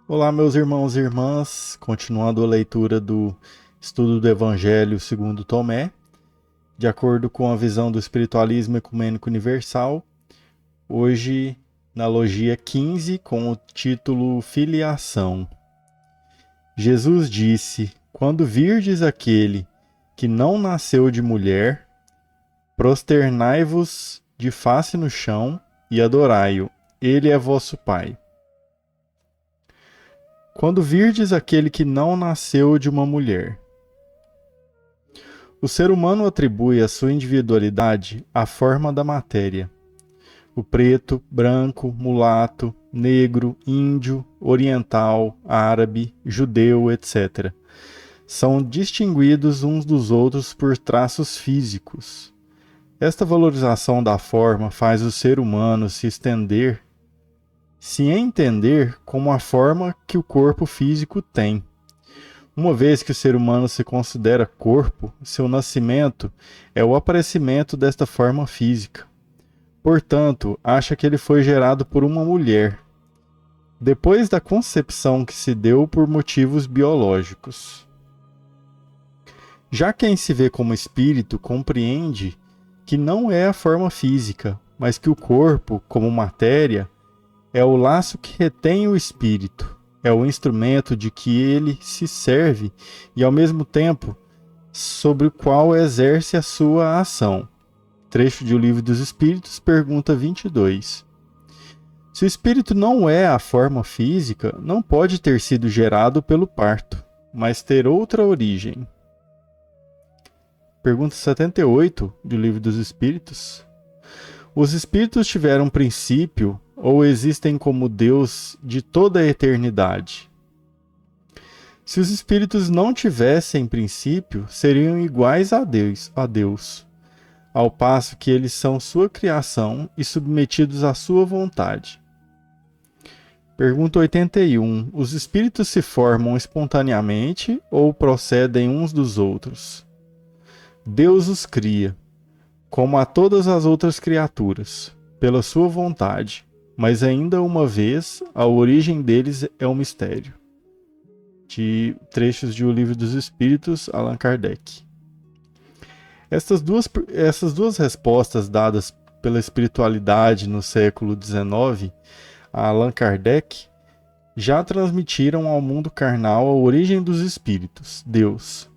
Olá, meus irmãos e irmãs, continuando a leitura do estudo do Evangelho segundo Tomé, de acordo com a visão do espiritualismo ecumênico universal, hoje na logia 15, com o título Filiação. Jesus disse: Quando virdes aquele que não nasceu de mulher, prosternai-vos de face no chão e adorai-o, ele é vosso Pai. Quando virdes aquele que não nasceu de uma mulher. O ser humano atribui à sua individualidade a forma da matéria. O preto, branco, mulato, negro, índio, oriental, árabe, judeu, etc. são distinguidos uns dos outros por traços físicos. Esta valorização da forma faz o ser humano se entender como a forma que o corpo físico tem. Uma vez que o ser humano se considera corpo, seu nascimento é o aparecimento desta forma física. Portanto, acha que ele foi gerado por uma mulher, depois da concepção que se deu por motivos biológicos. Já quem se vê como espírito compreende que não é a forma física, mas que o corpo, como matéria, é o laço que retém o espírito, é o instrumento de que ele se serve e, ao mesmo tempo, sobre o qual exerce a sua ação. Trecho de O Livro dos Espíritos, pergunta 22. Se o espírito não é a forma física, não pode ter sido gerado pelo parto, mas ter outra origem. Pergunta 78 do Livro dos Espíritos. Os espíritos tiveram princípio ou existem como Deus de toda a eternidade? Se os espíritos não tivessem princípio, seriam iguais a Deus, ao passo que eles são sua criação e submetidos à sua vontade. Pergunta 81. Os espíritos se formam espontaneamente ou procedem uns dos outros? Deus os cria, como a todas as outras criaturas, pela sua vontade, mas ainda uma vez, a origem deles é um mistério. De trechos de O Livro dos Espíritos, Allan Kardec. Essas duas respostas dadas pela espiritualidade no século XIX a Allan Kardec já transmitiram ao mundo carnal a origem dos espíritos, Deus.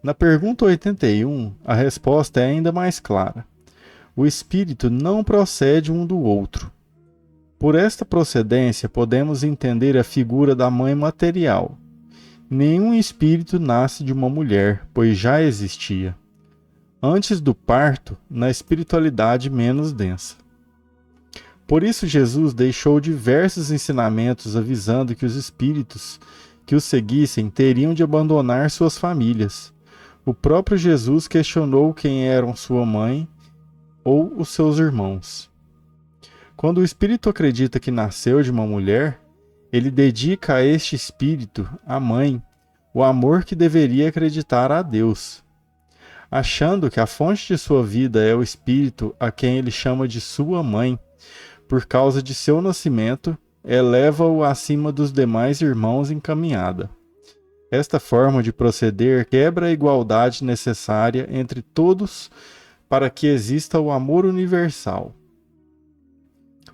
Na pergunta 81, a resposta é ainda mais clara. O espírito não procede um do outro. Por esta procedência, podemos entender a figura da mãe material. Nenhum espírito nasce de uma mulher, pois já existia, antes do parto, na espiritualidade menos densa. Por isso, Jesus deixou diversos ensinamentos avisando que os espíritos que o seguissem teriam de abandonar suas famílias. O próprio Jesus questionou quem eram sua mãe ou os seus irmãos. Quando o espírito acredita que nasceu de uma mulher, ele dedica a este espírito, a mãe, o amor que deveria acreditar a Deus. Achando que a fonte de sua vida é o espírito a quem ele chama de sua mãe, por causa de seu nascimento, eleva-o acima dos demais irmãos em caminhada. Esta forma de proceder quebra a igualdade necessária entre todos para que exista o amor universal.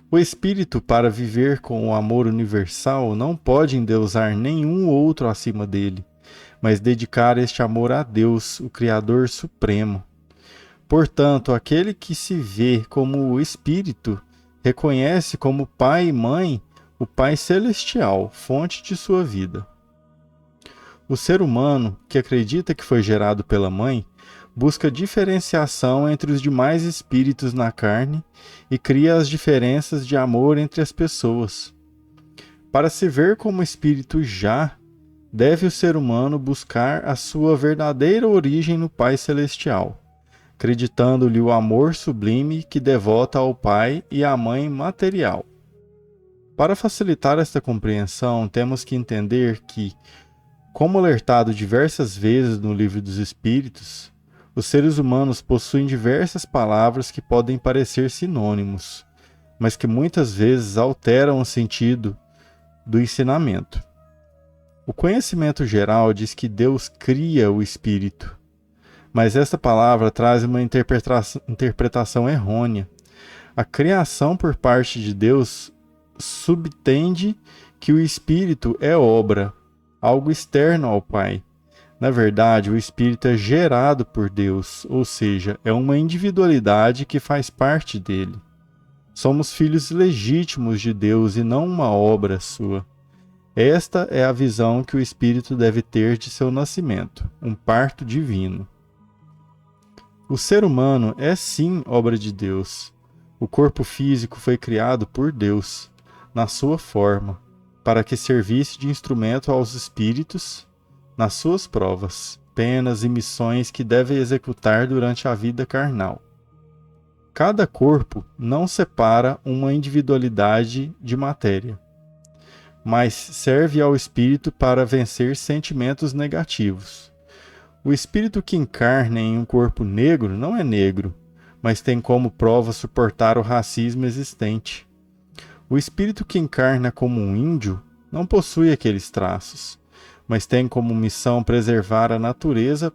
O espírito, para viver com o amor universal, não pode endeusar nenhum outro acima dele, mas dedicar este amor a Deus, o Criador Supremo. Portanto, aquele que se vê como o espírito reconhece como pai e mãe o Pai Celestial, fonte de sua vida. O ser humano, que acredita que foi gerado pela mãe, busca diferenciação entre os demais espíritos na carne e cria as diferenças de amor entre as pessoas. Para se ver como espírito já, deve o ser humano buscar a sua verdadeira origem no Pai Celestial, acreditando-lhe o amor sublime que devota ao Pai e à Mãe material. Para facilitar esta compreensão, temos que entender que, como alertado diversas vezes no Livro dos Espíritos, os seres humanos possuem diversas palavras que podem parecer sinônimos, mas que muitas vezes alteram o sentido do ensinamento. O conhecimento geral diz que Deus cria o espírito, mas esta palavra traz uma interpretação errônea. A criação por parte de Deus subtende que o espírito é obra, algo externo ao Pai. Na verdade, o espírito é gerado por Deus, ou seja, é uma individualidade que faz parte dele. Somos filhos legítimos de Deus e não uma obra sua. Esta é a visão que o espírito deve ter de seu nascimento, um parto divino. O ser humano é sim obra de Deus. O corpo físico foi criado por Deus, na sua forma, para que servisse de instrumento aos espíritos nas suas provas, penas e missões que devem executar durante a vida carnal. Cada corpo não separa uma individualidade de matéria, mas serve ao espírito para vencer sentimentos negativos. O espírito que encarna em um corpo negro não é negro, mas tem como prova suportar o racismo existente. O espírito que encarna como um índio não possui aqueles traços, mas tem como missão preservar a natureza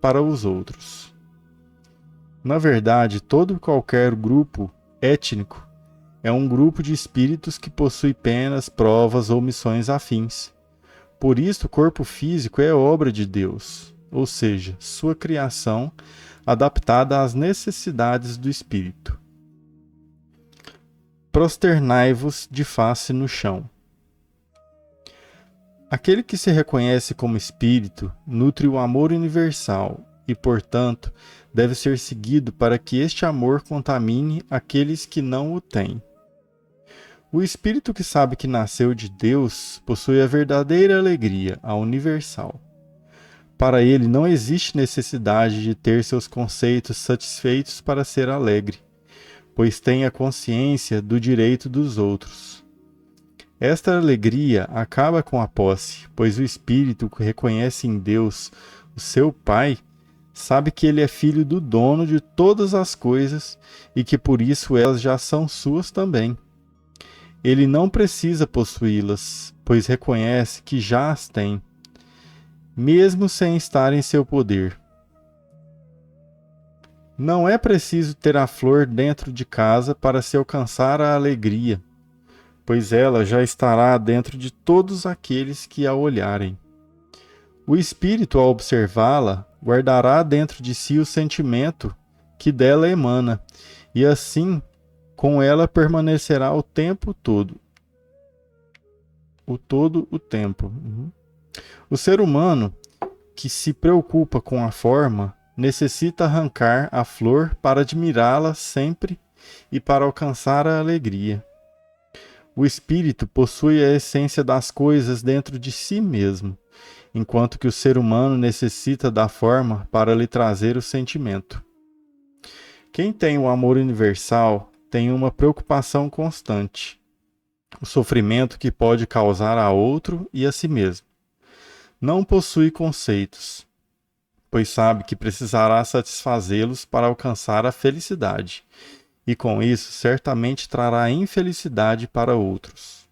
para os outros. Na verdade, todo e qualquer grupo étnico é um grupo de espíritos que possui penas, provas ou missões afins. Por isso, o corpo físico é obra de Deus, ou seja, sua criação adaptada às necessidades do espírito. Prosternai-vos de face no chão. Aquele que se reconhece como espírito nutre o amor universal e, portanto, deve ser seguido para que este amor contamine aqueles que não o têm. O espírito que sabe que nasceu de Deus possui a verdadeira alegria, a universal. Para ele não existe necessidade de ter seus conceitos satisfeitos para ser alegre, pois tem a consciência do direito dos outros. Esta alegria acaba com a posse, pois o espírito que reconhece em Deus o seu Pai sabe que ele é filho do dono de todas as coisas e que por isso elas já são suas também. Ele não precisa possuí-las, pois reconhece que já as tem, mesmo sem estar em seu poder. Não é preciso ter a flor dentro de casa para se alcançar a alegria, pois ela já estará dentro de todos aqueles que a olharem. O espírito, ao observá-la, guardará dentro de si o sentimento que dela emana, e assim com ela permanecerá o tempo todo. O tempo. O ser humano que se preocupa com a forma necessita arrancar a flor para admirá-la sempre e para alcançar a alegria. O espírito possui a essência das coisas dentro de si mesmo, enquanto que o ser humano necessita da forma para lhe trazer o sentimento. Quem tem o amor universal tem uma preocupação constante, o sofrimento que pode causar a outro e a si mesmo. Não possui conceitos, pois sabe que precisará satisfazê-los para alcançar a felicidade, e com isso certamente trará infelicidade para outros.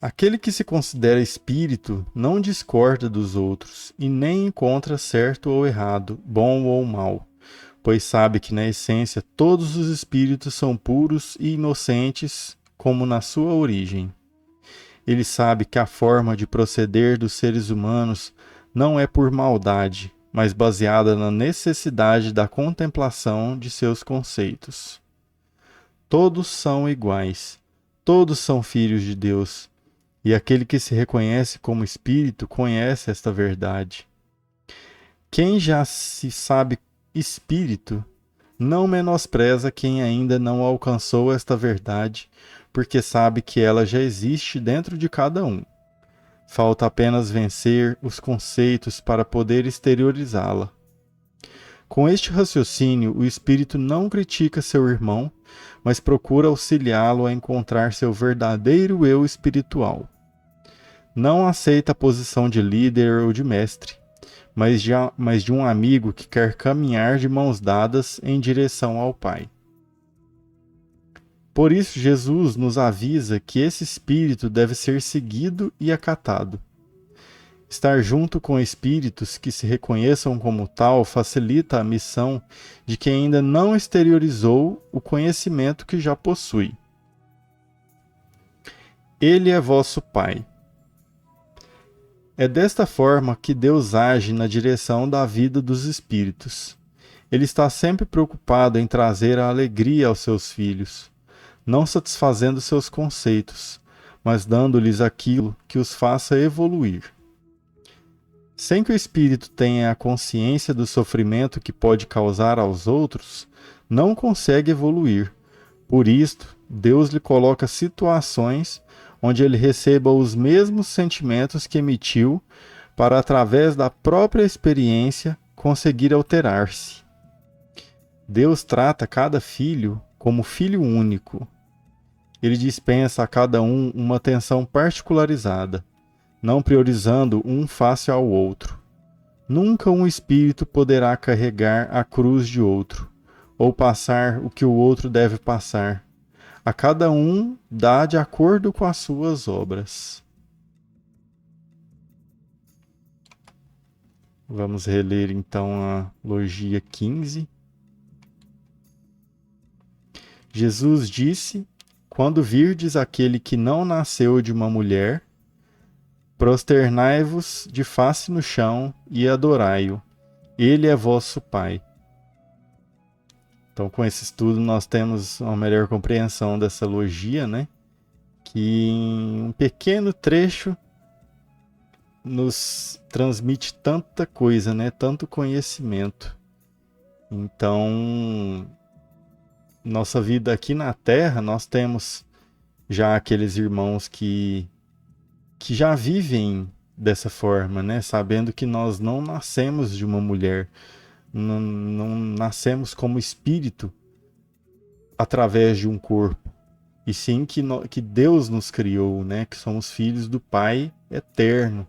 Aquele que se considera espírito não discorda dos outros e nem encontra certo ou errado, bom ou mal, pois sabe que na essência todos os espíritos são puros e inocentes como na sua origem. Ele sabe que a forma de proceder dos seres humanos não é por maldade, mas baseada na necessidade da contemplação de seus conceitos. Todos são iguais, todos são filhos de Deus, e aquele que se reconhece como espírito conhece esta verdade. Quem já se sabe espírito não menospreza quem ainda não alcançou esta verdade, porque sabe que ela já existe dentro de cada um. Falta apenas vencer os conceitos para poder exteriorizá-la. Com este raciocínio, o espírito não critica seu irmão, mas procura auxiliá-lo a encontrar seu verdadeiro eu espiritual. Não aceita a posição de líder ou de mestre, mas de um amigo que quer caminhar de mãos dadas em direção ao Pai. Por isso, Jesus nos avisa que esse espírito deve ser seguido e acatado. Estar junto com espíritos que se reconheçam como tal facilita a missão de quem ainda não exteriorizou o conhecimento que já possui. Ele é vosso Pai. É desta forma que Deus age na direção da vida dos espíritos. Ele está sempre preocupado em trazer a alegria aos seus filhos, não satisfazendo seus conceitos, mas dando-lhes aquilo que os faça evoluir. Sem que o espírito tenha a consciência do sofrimento que pode causar aos outros, não consegue evoluir. Por isto, Deus lhe coloca situações onde ele receba os mesmos sentimentos que emitiu para, através da própria experiência, conseguir alterar-se. Deus trata cada filho como filho único. Ele dispensa a cada um uma atenção particularizada, não priorizando um face ao outro. Nunca um espírito poderá carregar a cruz de outro, ou passar o que o outro deve passar. A cada um dá de acordo com as suas obras. Vamos reler então a logia 15. Jesus disse: quando virdes aquele que não nasceu de uma mulher, prosternai-vos de face no chão e adorai-o. Ele é vosso Pai. Então, com esse estudo, nós temos uma melhor compreensão dessa logia, né? Que em um pequeno trecho nos transmite tanta coisa, né? Tanto conhecimento. Então, nossa vida aqui na Terra, nós temos já aqueles irmãos que já vivem dessa forma, né? Sabendo que nós não nascemos de uma mulher, não nascemos como espírito através de um corpo, e sim que Deus nos criou, né? Que somos filhos do Pai eterno,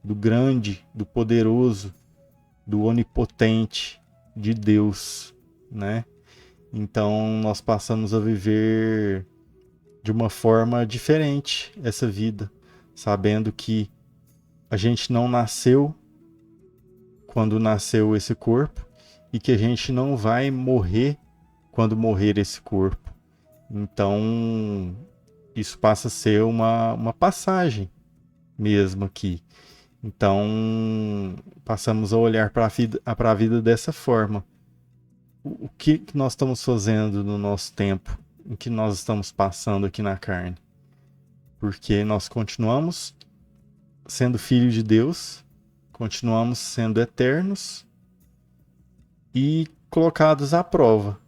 do grande, do poderoso, do onipotente, de Deus, né? Então nós passamos a viver de uma forma diferente essa vida, sabendo que a gente não nasceu quando nasceu esse corpo e que a gente não vai morrer quando morrer esse corpo. Então, isso passa a ser uma passagem mesmo aqui. Então, passamos a olhar para a vida dessa forma. O que nós estamos fazendo no nosso tempo? O que nós estamos passando aqui na carne? Porque nós continuamos sendo filhos de Deus, continuamos sendo eternos e colocados à prova.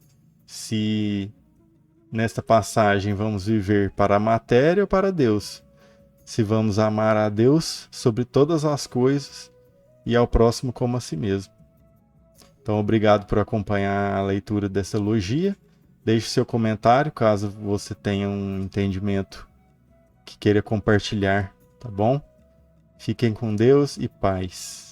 Se nesta passagem vamos viver para a matéria ou para Deus. Se vamos amar a Deus sobre todas as coisas e ao próximo como a si mesmo. Então, obrigado por acompanhar a leitura dessa logia. Deixe seu comentário caso você tenha um entendimento que queira compartilhar, tá bom? Fiquem com Deus e paz.